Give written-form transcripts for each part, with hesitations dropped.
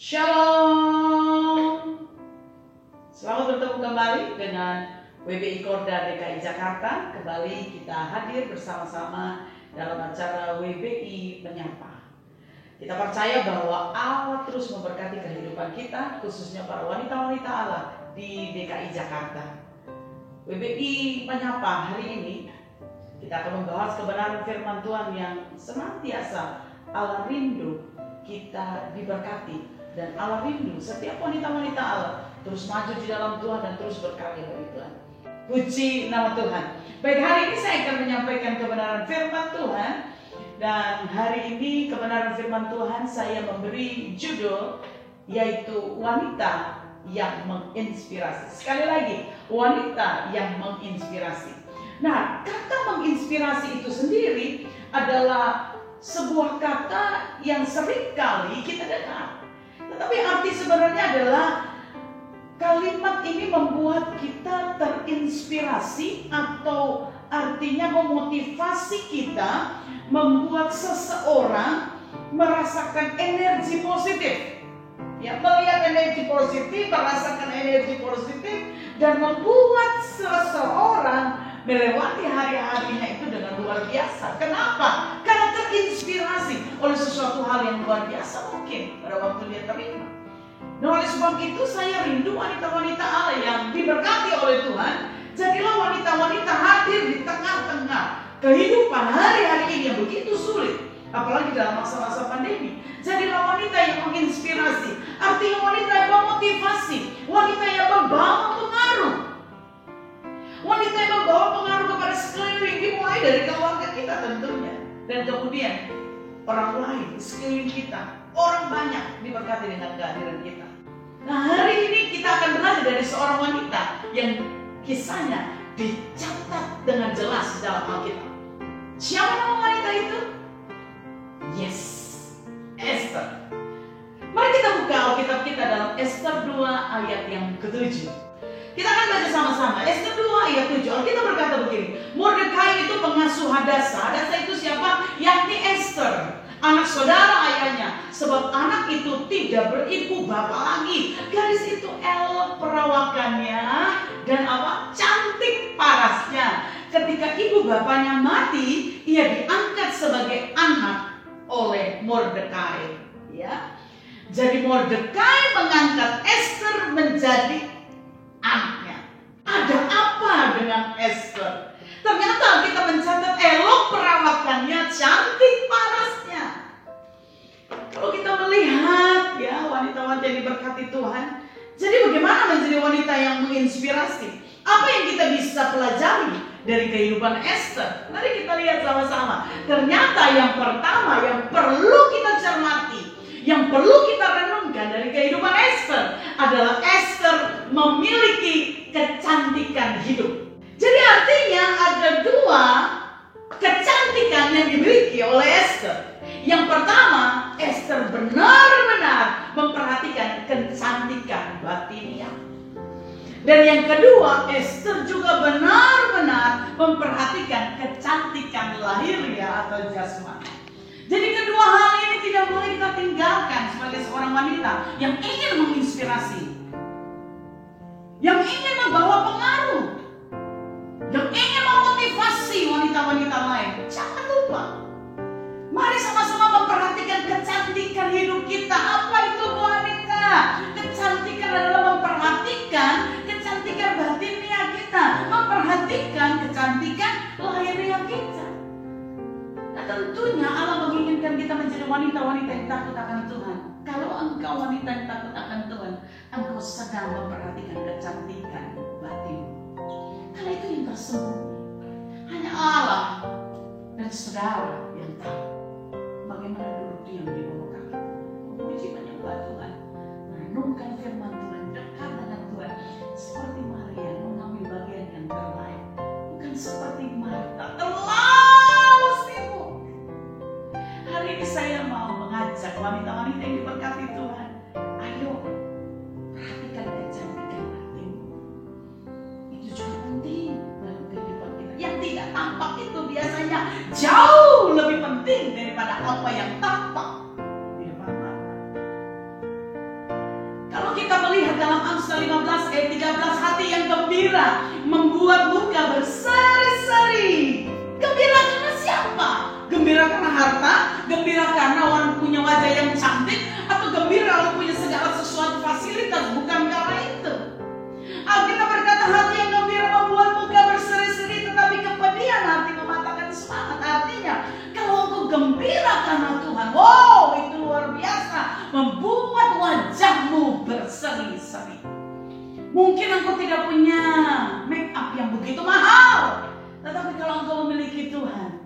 Shalom. Selamat bertemu kembali dengan WBI Korda DKI Jakarta. Kembali kita hadir bersama-sama dalam acara WBI Menyapa. Kita percaya bahwa Allah terus memberkati kehidupan kita, khususnya para wanita-wanita Allah di DKI Jakarta. WBI Menyapa hari ini kita akan membahas kebenaran firman Tuhan yang senantiasa Allah rindu kita diberkati. Dan Allah rindu setiap wanita-wanita Allah terus maju di dalam Tuhan dan terus berkarya bagi Tuhan. Puji nama Tuhan. Baik, hari ini saya akan menyampaikan kebenaran firman Tuhan. Dan hari ini kebenaran firman Tuhan saya memberi judul yaitu wanita yang menginspirasi. Sekali lagi, wanita yang menginspirasi. Nah, kata menginspirasi itu sendiri adalah sebuah kata yang sering kali kita dengar. Tetapi arti sebenarnya adalah kalimat ini membuat kita terinspirasi atau artinya memotivasi kita, membuat seseorang merasakan energi positif. Ya, melihat energi positif, merasakan energi positif dan membuat seseorang melewati hari-harinya itu dengan luar biasa. Kenapa? Karena terinspirasi oleh sesuatu hal yang luar biasa mungkin pada waktu dia terima. Nah, oleh sebab itu saya rindu wanita-wanita Allah yang diberkati oleh Tuhan. Jadilah wanita-wanita hadir di tengah-tengah kehidupan hari-hari ini yang begitu sulit, apalagi dalam masa-masa pandemi. Jadilah wanita yang menginspirasi, artinya wanita yang memotivasi, wanita yang membawa pengaruh. Wanita yang membawa pengaruh kepada sekeliling, dimulai dari keluarga kita tentunya. Dan kemudian orang lain sekeliling kita, orang banyak diberkati dengan kehadiran kita. Nah, hari ini kita akan belajar dari seorang wanita yang kisahnya dicatat dengan jelas dalam Alkitab. Siapa nama wanita itu? Yes, Esther. Mari kita buka Alkitab kita dalam Esther 2 ayat yang ke-7. Kita akan baca sama-sama. Esther 2 ayat 7. Alkitab berkata begini. Mordekai itu pengasuh Hadasa. Hadasa itu siapa? Yakni Esther, anak saudara ayahnya. Sebab anak itu tidak beribu bapa lagi. Gadis itu elok perawakannya dan cantik parasnya. Ketika ibu bapaknya mati, ia diangkat sebagai anak oleh Mordekai. Ya. Jadi Mordekai mengangkat Esther menjadi anaknya. Ada apa dengan Esther? Ternyata kita mencatat elok perawakannya, cantik parasnya. Kalau kita melihat ya wanita-wanita yang diberkati Tuhan, jadi bagaimana menjadi wanita yang menginspirasi? Apa yang kita bisa pelajari dari kehidupan Esther? Mari kita lihat sama-sama. Ternyata yang pertama yang perlu kita cermati, yang perlu kita renungkan dari kehidupan Esther adalah Esther memiliki kecantikan hidup. Jadi artinya ada dua kecantikan yang dimiliki oleh Esther. Yang pertama, Esther benar-benar memperhatikan kecantikan batiniah. Dan yang kedua, Esther juga benar-benar memperhatikan kecantikan lahiriah atau jasmani. Jadi kedua hal ini tidak boleh kita tinggalkan sebagai seorang wanita yang ingin menginspirasi, yang ingin membawa pengaruh, yang ingin memotivasi wanita-wanita lain. Jangan lupa, mari sama-sama memperhatikan kecantikan hidup kita. Apa itu wanita? Kecantikan adalah memperhatikan kecantikan batiniah kita, memperhatikan kecantikan lahiriah kita. Nah, tentunya Allah menginginkan kita menjadi wanita-wanita yang takut akan Tuhan. Kalau engkau wanita yang takut akan Tuhan, engkau sedang memperhatikan kecantikan batin. Karena itu yang tersembunyi. Hanya Allah dan saudara yang tahu bagaimana duduk diam di bawah kaki. Memuji menyembah Tuhan, merenungkan firman Tuhan, dekat dengan Tuhan. Seperti Maria mengambil bagian yang terbaik, bukan seperti Marta terlalu sibuk. Hari ini saya mau mengajak wanita-wanita yang diberkati Tuhan, ayo perhatikan kecantikan batin. Itu juga penting dalam kehidupan kita. Yang tidak tampak itu biasanya jauh lebih penting pasal 15 ayat 13, hati yang gembira membuat muka berseri-seri. Gembira karena siapa? Gembira karena harta? Gembira karena orang punya wajah yang cantik? Atau gembira orang punya segala sesuatu fasilitas? Bukan karena itu. Alkitab berkata hati yang gembira membuat muka berseri-seri, tetapi kepedihan hati mematahkan semangat. Artinya kalau engkau gembira karena Tuhan, wow, itu luar biasa, membuat wajahmu berseri-seri. Mungkin engkau tidak punya make up yang begitu mahal, tetapi kalau engkau memiliki Tuhan,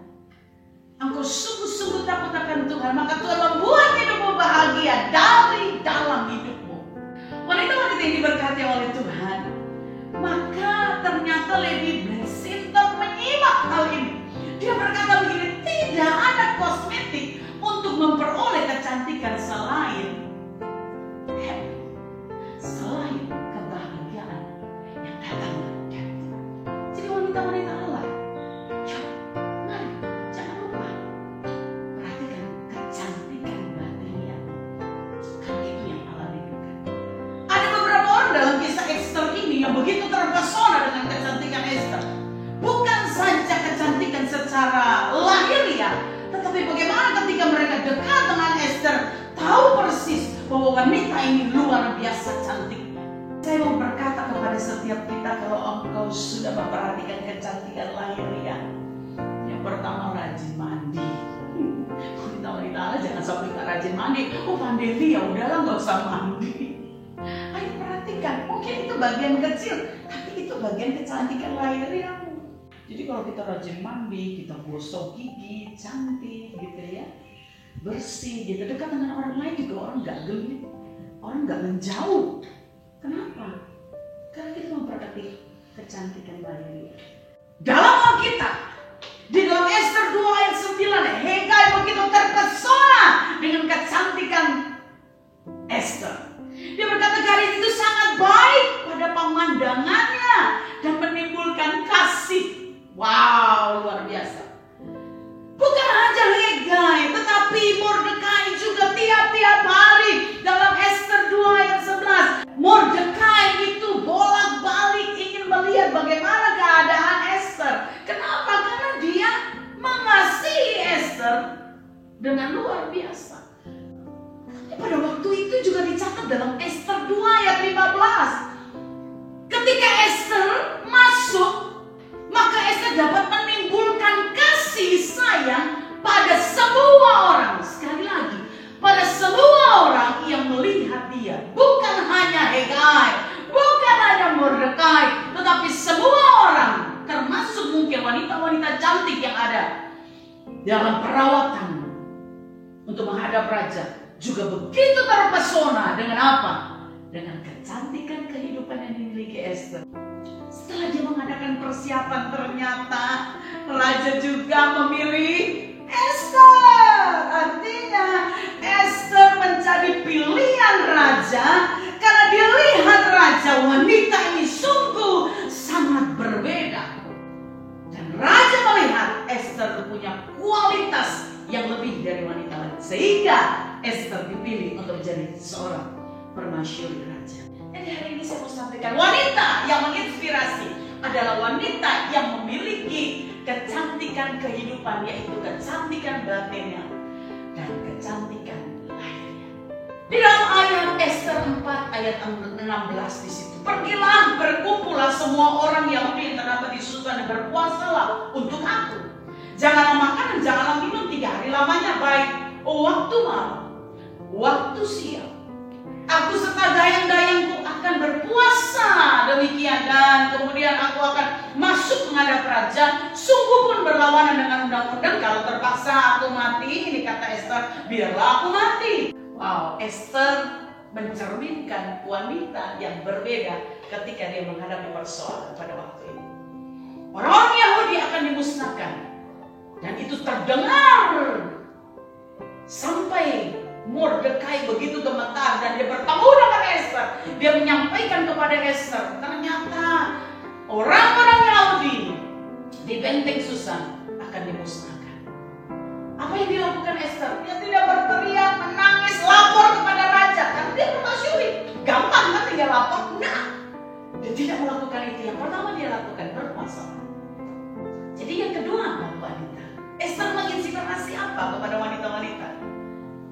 engkau sungguh-sungguh takut akan Tuhan, maka Tuhan membuat hidupmu bahagia dari dalam hidupmu. Wanita-wanita yang diberkati oleh Tuhan, maka ternyata Lady Blasinton menyimak hal ini. Dia berkata begini, tidak ada kosmetik untuk memperoleh kecantikan selain happy, selain kebahagiaan yang datang dari Tuhan. Jadi wanita-wanita Allah, yuk, mari, jangan lupa perhatikan kecantikan batinnya, karena itu yang Allah rindukan. Ada beberapa orang dalam kisah Esther ini yang begitu terpesona dengan kecantikan Esther. Bukan saja kecantikan secara lahiriah, tetapi bagaimana ketika mereka dekat dengan Esther, tahu persis bahwa wanita ini luar biasa cantiknya. Saya mau berkata kepada setiap kita, kalau engkau sudah memperhatikan kecantikan lahiriah, yang pertama rajin mandi. Wanita-wanita Allah jangan sampai gak rajin mandi. Oh pandemi ya udahlah gak usah mandi. Ayo perhatikan, mungkin itu bagian kecil, tapi itu bagian kecantikan lahiriah. Jadi kalau kita rajin mandi, kita gosok gigi, cantik gitu ya, bersih gitu, dekat dengan orang lain juga orang nggak geli, orang nggak menjauh. Kenapa? Karena kita memperhati kecantikan lahiriah. Dalam Alkitab, di dalam Esther 2 ayat 9, Hegai begitu terpesona dengan kecantikan Esther. Dia berkata gadis itu sangat baik pada pemandangannya dan menimbulkan kasih. Wow, luar biasa. Bukan hanya Hegai, tetapi Mordekai juga tiap-tiap hari dalam Esther 2 ayat 11. Mordekai itu bolak-balik ingin melihat bagaimana keadaan Esther. Kenapa? Karena dia mengasihi Esther dengan luar biasa. Pada waktu itu juga dicatat dalam Esther 2 ayat 15. Ketika Esther masuk, maka Esther dapat menimbulkan kasih sayang pada semua orang. Sekali lagi, pada semua orang yang melihat dia. Bukan hanya Hegai, bukan hanya Mordekai, tetapi semua orang, termasuk mungkin wanita-wanita cantik yang ada dalam perawatan untuk menghadap raja, juga begitu terpesona dengan apa? Dengan kecantikan kehidupan yang dimiliki Esther. Setelah dia mengadakan persiapan, ternyata raja juga memilih Esther. Artinya Esther menjadi pilihan raja karena dilihat raja wanita ini sungguh sangat berbeda. Dan raja melihat Esther punya kualitas yang lebih dari wanita lain, sehingga Esther dipilih untuk menjadi seorang permasyuri raja. Jadi hari ini saya mau sampaikan, wanita yang menginspirasi adalah wanita yang memiliki kecantikan kehidupan, yaitu kecantikan batinnya dan kecantikan lahirnya. Di dalam ayat Esther 4 ayat 16 di situ, pergilah berkumpullah semua orang Yahudi yang terdapat di Susa dan berpuasalah untuk aku. Janganlah makan dan janganlah minum 3 hari lamanya, baik waktu malam, waktu siang. Aku serta dayang-dayangku akan berpuasa demikian, dan kemudian aku akan masuk menghadap raja, sungguh pun berlawanan dengan undang-undang. Kalau terpaksa aku mati, ini kata Esther, biarlah aku mati. Wow, Esther mencerminkan wanita yang berbeda ketika dia menghadapi persoalan pada waktu ini. Orang-orang Yahudi akan dimusnahkan, dan itu terdengar sampai Mordekai begitu gemetar, dan dia bertemu dengan Esther. Dia menyampaikan kepada Esther, ternyata orang-orang Yahudi di benteng Susan akan dimusnahkan. Apa yang dilakukan Esther? Dia tidak berteriak, menangis, lapor kepada raja, karena dia permasyuri. Gampang kan tinggal lapor? Enggak. tidak melakukan itu. Yang pertama dia lakukan berpuasa. Jadi yang kedua apa wanita? Esther menginspirasi apa kepada wanita-wanita?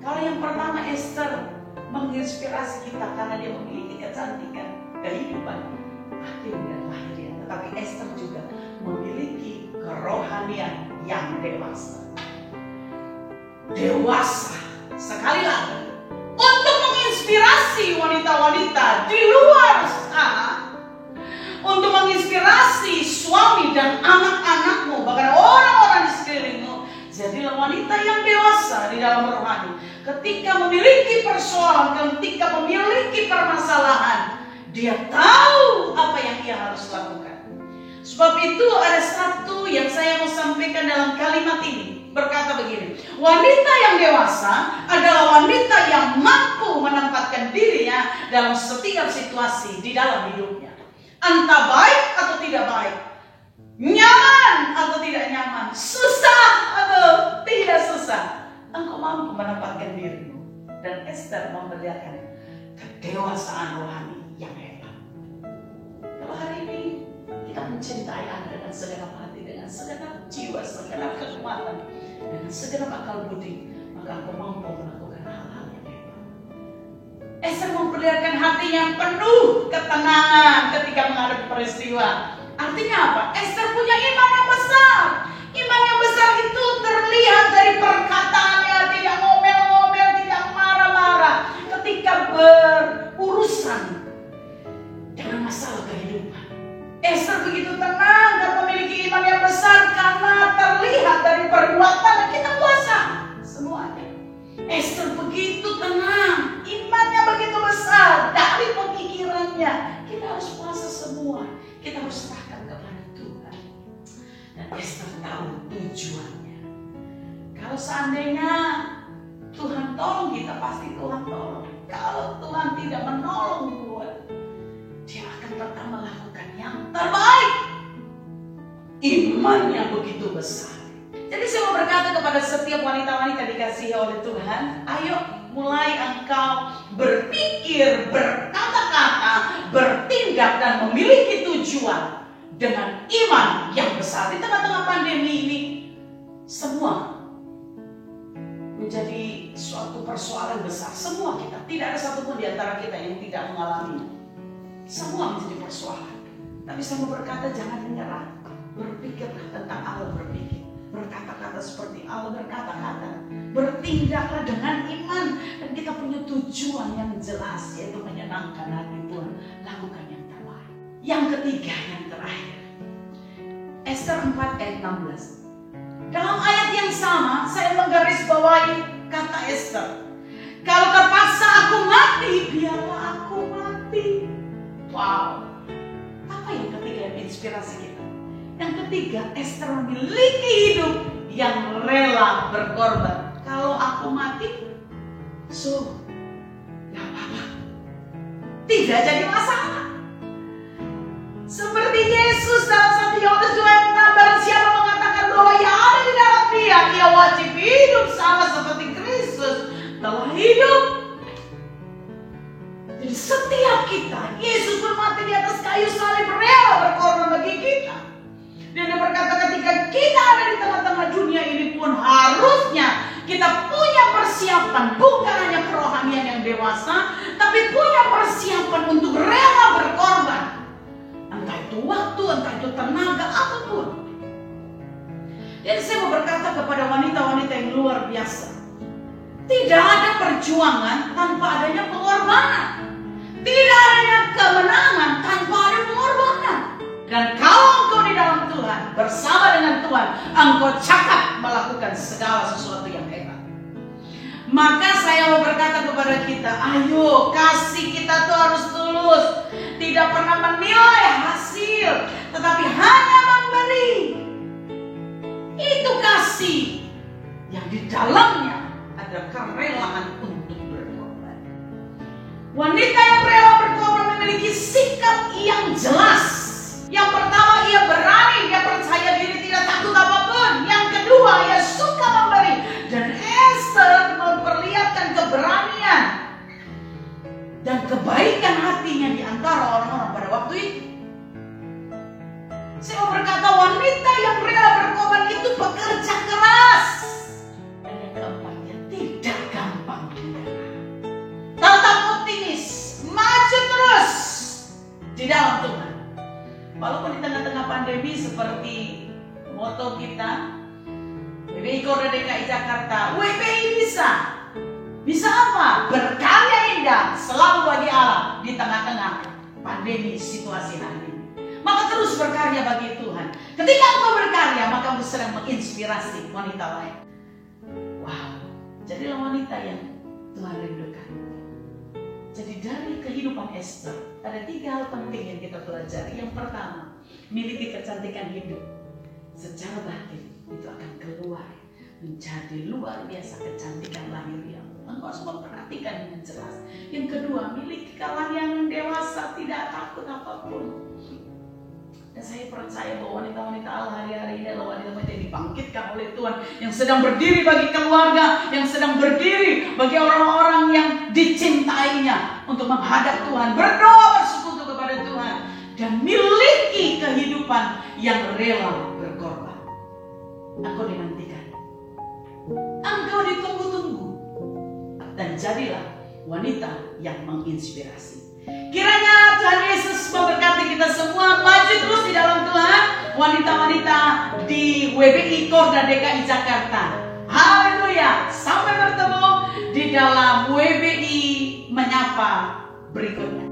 Kalau yang pertama Esther menginspirasi kita karena dia memiliki kecantikan kehidupan batin dan lahiriah. Tetapi Esther juga memiliki kerohanian yang dewasa. Dewasa sekali lagi untuk menginspirasi wanita-wanita di luar sana, untuk menginspirasi suami dan anak-anakmu, bahkan orang-orang di sekelilingmu. Jadilah wanita yang dewasa di dalam rohani. Ketika memiliki persoalan, ketika memiliki permasalahan, dia tahu apa yang ia harus lakukan. Sebab itu ada satu yang saya mau sampaikan dalam kalimat ini. Berkata begini, wanita yang dewasa adalah wanita yang mampu menempatkan dirinya dalam setiap situasi di dalam hidupnya. Entah baik atau tidak baik, nyaman atau tidak nyaman, susah atau tidak susah, engkau mampu menempatkan dirimu. Dan Esther memperlihatkan kedewasaan rohani yang hebat. Kalau hari ini kita mencintai Anda dengan segenap hati, dengan segenap jiwa, segenap kekuatan, dengan segenap akal budi, maka engkau mampu melakukan hal-hal yang hebat. Esther memperlihatkan hati yang penuh ketenangan ketika menghadapi peristiwa. Artinya apa? Esther punya iman yang besar. Iman yang besar itu terlihat dari perkataannya, tidak ngomel-ngomel, tidak marah-marah ketika berurusan dengan masalah kehidupan. Esther begitu tenang dan memiliki iman yang besar karena terlihat dari perbuatan dan kita puasa semuanya. Esther begitu tenang, imannya begitu besar dari pemikirannya. Kita harus puasa semua, kita harus serahkan kepada Tuhan. Dan Esther tahu tujuannya. Kalau seandainya Tuhan tolong kita, pasti Tuhan tolong. Kalau Tuhan tidak menolong buat, dia akan tetap melakukan yang terbaik. Imannya begitu besar. Jadi saya mau berkata kepada setiap wanita-wanita dikasihi oleh Tuhan, ayo mulai engkau berpikir, berkata-kata, bertindak dan memiliki tujuan dengan iman yang besar. Di tengah-tengah pandemi ini, semua menjadi suatu persoalan besar. Semua kita, tidak ada satupun di antara kita yang tidak mengalami. Semua menjadi persoalan. Tapi saya mau berkata, jangan menyerah. Berpikirlah tentang Allah, berpikir. Berkata-kata seperti Allah berkata-kata. Bertindaklah dengan iman. Dan kita punya tujuan yang jelas, yaitu menyenangkan hati Tuhan. Lakukan yang terbaik. Yang ketiga, yang terakhir, Esther 4 ayat 16. Dalam ayat yang sama, saya menggarisbawahi kata Esther. Kalau terpaksa aku mati, biarlah aku mati. Wow. Apa yang ketiga yang inspirasi kita? Yang ketiga, Esther memiliki hidup yang rela berkorban. Kalau aku mati, gak apa-apa. Tidak jadi masalah. Seperti Yesus dalam 1 Yohanes 2:6, barang siapa mengatakan bahwa yang ada di dalam dia, ia wajib hidup sama seperti Kristus telah hidup. Jadi setiap kita, Yesus bermati di atas kayu salib, rela berkorban bagi kita. Dan dia berkata, ketika kita ada di tengah-tengah dunia ini pun harusnya kita punya persiapan, bukan hanya kerohanian yang dewasa, tapi punya persiapan untuk rela berkorban. Entah itu waktu, entah itu tenaga, apapun. Jadi saya mau berkata kepada wanita-wanita yang luar biasa, tidak ada perjuangan tanpa adanya pengorbanan. Tidak adanya kemenangan tanpa ada pengorbanan. Dan kalau engkau di dalam Tuhan, bersama dengan Tuhan, engkau cakap melakukan segala sesuatu yang hebat. Maka saya mau berkata kepada kita, ayo kasih kita tuh harus tulus. Tidak pernah menilai hasil, tetapi hanya memberi. Itu kasih yang di dalamnya ada kerelaan untuk berkorban. Wanita yang rela berkorban memiliki sikap yang jelas. Yang pertama, ia berani, dia percaya diri, tidak takut apapun. Yang kedua, ia suka memberi. Dan Esther memperlihatkan keberanian dan kebaikan hatinya di antara orang-orang pada waktu itu. Saya mau berkata, wanita yang rela berkorban itu bekerja keras. Dan yang keempatnya, tidak gampang menyerah. Tetap optimis, maju terus di dalam Tuhan. Walaupun di tengah-tengah pandemi seperti moto kita, WBI Korda DKI Jakarta, WBI bisa apa? Berkarya indah selalu bagi Allah di tengah-tengah pandemi situasi hari ini. Maka terus berkarya bagi Tuhan. Ketika engkau berkarya, maka engkau sedang menginspirasi wanita lain. Wow, jadilah wanita yang Tuhan rindukan. Jadi dari kehidupan Esther, ada 3 hal penting yang kita pelajari. Yang pertama, miliki kecantikan hidup. Secara batin itu akan keluar menjadi luar biasa kecantikan lahiriah. Engkau harus memperhatikan dengan jelas. Yang kedua, miliki kelahiran dewasa, tidak takut apapun. Dan saya percaya bahwa wanita-wanita Allah hari-hari ini adalah wanita-wanita yang dibangkitkan oleh Tuhan, yang sedang berdiri bagi keluarga, yang sedang berdiri bagi orang-orang yang dicintainya untuk menghadap Tuhan, berdoa bersekutu kepada Tuhan, dan miliki kehidupan yang rela berkorban. Engkau dinantikan, engkau ditunggu-tunggu, dan jadilah wanita yang menginspirasi. Kiranya Tuhan Yesus memberkati kita semua. Maju terus di dalam Tuhan, wanita-wanita di WBI Korda DKI Jakarta. Haleluya. Sampai bertemu di dalam WBI Menyapa berikutnya.